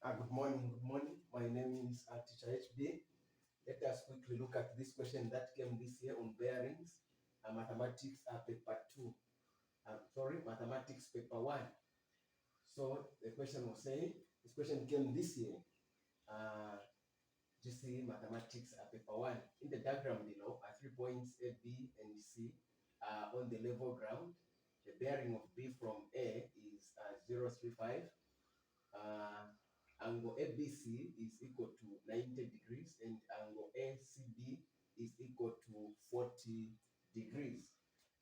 Good morning. Good morning. My name is Teacher HB. Let us quickly look at this question that came this year on bearings. Mathematics paper 2. Mathematics paper 1. So the question was saying, this question came this year. GCE Mathematics paper 1. In the diagram below are 3 points A, B, and C on the level ground. The bearing of B from A is 035. Angle ABC is equal to 90 degrees and angle ACB is equal to 40 degrees.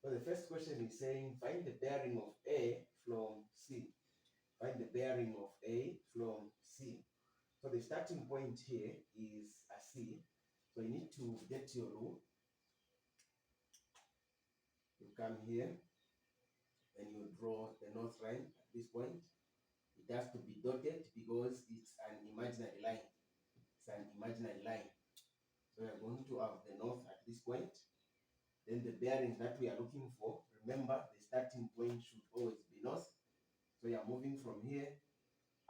So the first question is saying find the bearing of A from C. Find the bearing of A from C. So the starting point here is a C. So you need to get your rule. You come here and you draw the north line at this point. It has to be dotted because it's an imaginary line. It's an imaginary line. So we are going to have the north at this point. Then the bearing that we are looking for, remember the starting point should always be north. So we are moving from here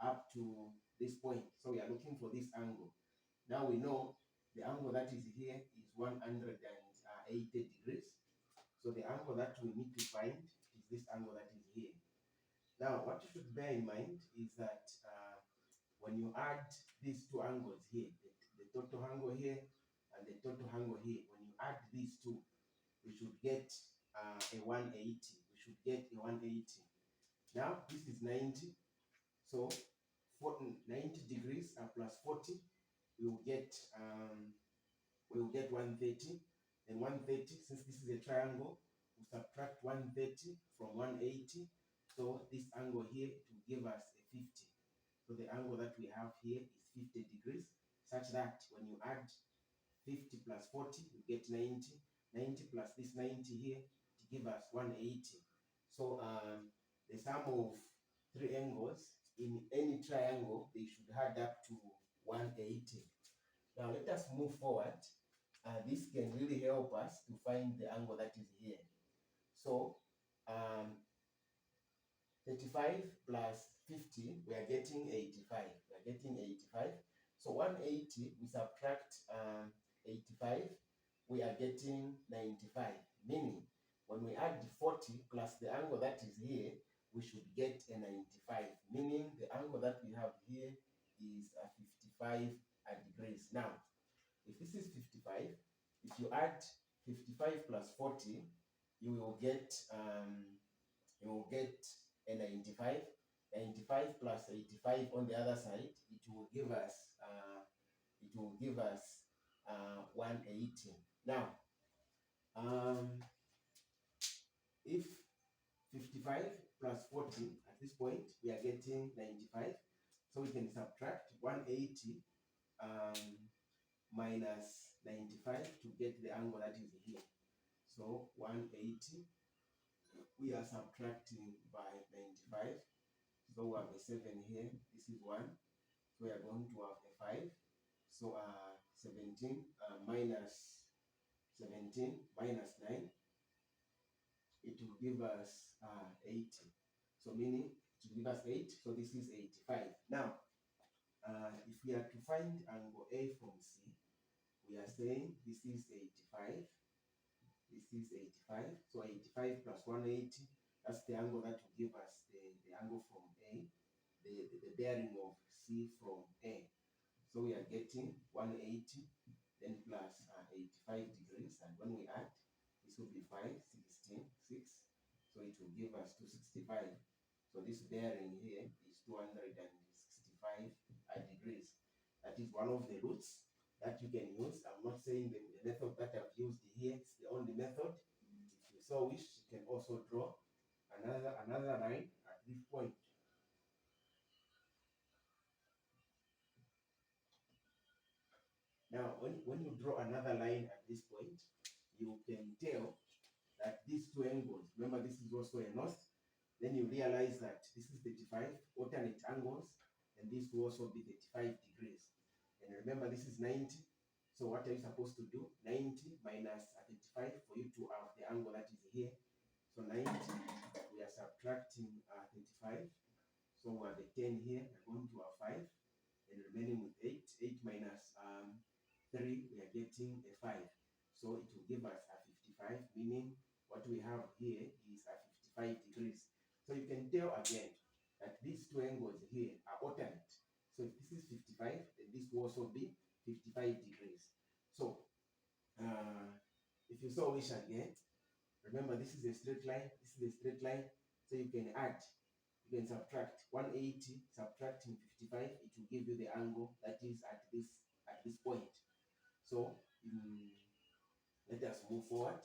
up to this point. So we are looking for this angle. Now we know the angle that is here is 180 degrees. So the angle that we need to find is this angle that is here. Now what you should bear in mind is that when you add these two angles here, the total angle here and the total angle here, when you add these two, we should get a 180. We should get a 180. Now this is 90. So 90 degrees plus 40, we will get 130. And 130, since this is a triangle, we subtract 130 from 180. So this angle here to give us a 50. So the angle that we have here is 50 degrees, such that when you add 50 plus 40, you get 90. 90 plus this 90 here to give us 180. So the sum of three angles in any triangle, they should add up to 180. Now let us move forward. This can really help us to find the angle that is here. So 35 plus 50, we are getting 85. We are getting 85. So 180, we subtract 85, we are getting 95. Meaning, when we add 40 plus the angle that is here, we should get a 95. Meaning, the angle that we have here is 55 degrees. Now, if this is 55, if you add 55 plus 40, you will get a 95. 95 plus 85 on the other side, it will give us 180. Now, if 55 plus 40 at this point, we are getting 95. So we can subtract 180 minus 95 to get the angle that is here. So 180, we are subtracting by 95. So we have a 7 here. This is 1. So we are going to have a 5. So 17 minus 17 minus 9. It will give us 80. So meaning it will give us 8. So this is 85. Now, if we are to find angle A from C, we are saying this is 85. This is 85. So 85 plus 180, that's the angle that will give us the angle from A, the bearing of C from A. So we are getting 180, then plus 85 degrees. And when we add, this will be 5, 16, 6. So it will give us 265. So this bearing here is 265 degrees. That is one of the roots that you can use. I'm not saying the method that I've used here is the only method. If you so wish, you can also draw another line at this point. Now, when you draw another line at this point, you can tell that these two angles, remember this is also a north, then you realize that this is 35 alternate angles, and this will also be 35 degrees. And remember this is 90. So what are you supposed to do? 90 minus 35 for you to have the angle that is here. So 90, we are subtracting 35. So we have a 10 here, we're going to have 5. and remaining with 8. 8 minus 3, we are getting a 5. So it will give us a 55, meaning what we have here is a 55 degrees. So you can tell again that these two angles here are alternate. So if this is 55, then this will also be 55 degrees. So if you so wish again, remember this is a straight line, this is a straight line, so you can add, you can subtract 180, subtracting 55, it will give you the angle that is at this point. So let us move forward.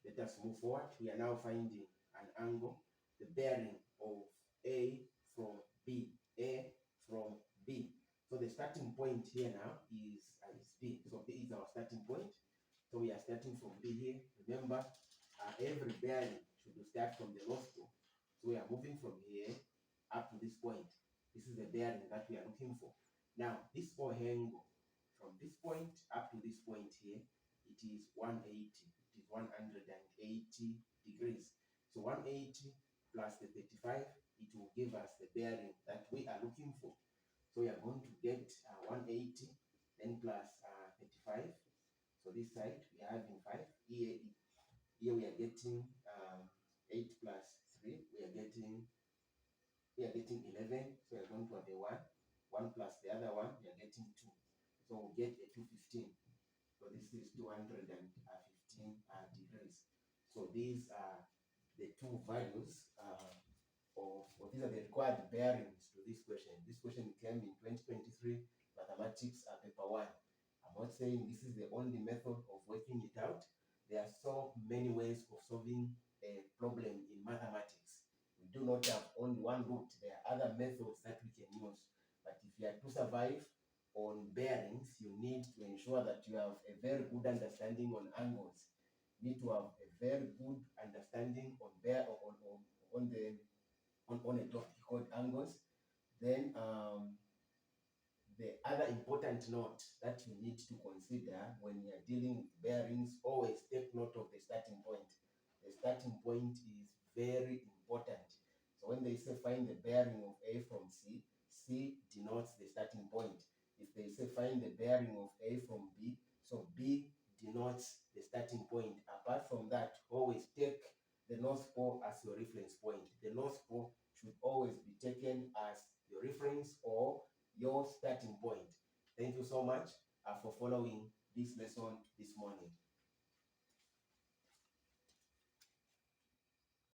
Let us move forward. We are now finding an angle, the bearing of A from B. A from B. So the starting point here now is B. So B is our starting point. So we are starting from B here. Remember, every bearing should start from the North Pole. So we are moving from here up to this point. This is the bearing that we are looking for. Now, this angle from this point up to this point here, it is 180. It is 180 degrees. So 180 plus the 35, it will give us the bearing that we are looking for. So we are going to get 180, then plus 35. So this side we are having 5. Here we are getting 8 plus 3. We are getting 11. So we are going to have a 1. 1 plus the other one, we are getting 2. So we'll get a 215. So this is 215 degrees. So these are the two values these are the required bearings to this question. This question came in 2023 Mathematics paper 1. I'm not saying this is the only method of working it out. There are so many ways of solving a problem in mathematics. We do not have only one route. There are other methods that we can use. But if you are to survive on bearings, you need to ensure that you have a very good understanding on angles. You need to have a very good understanding on a topic called angles. Then the other important note that you need to consider when you are dealing with bearings, always take note of the starting point. The starting point is very important. So when they say find the bearing of A from C, C denotes the starting point. If they say find the bearing of A from B, so B denotes the starting point. Apart from that, always take the North Pole as your reference point. The North Pole should always be taken as your reference or your starting point. Thank you so much for following this lesson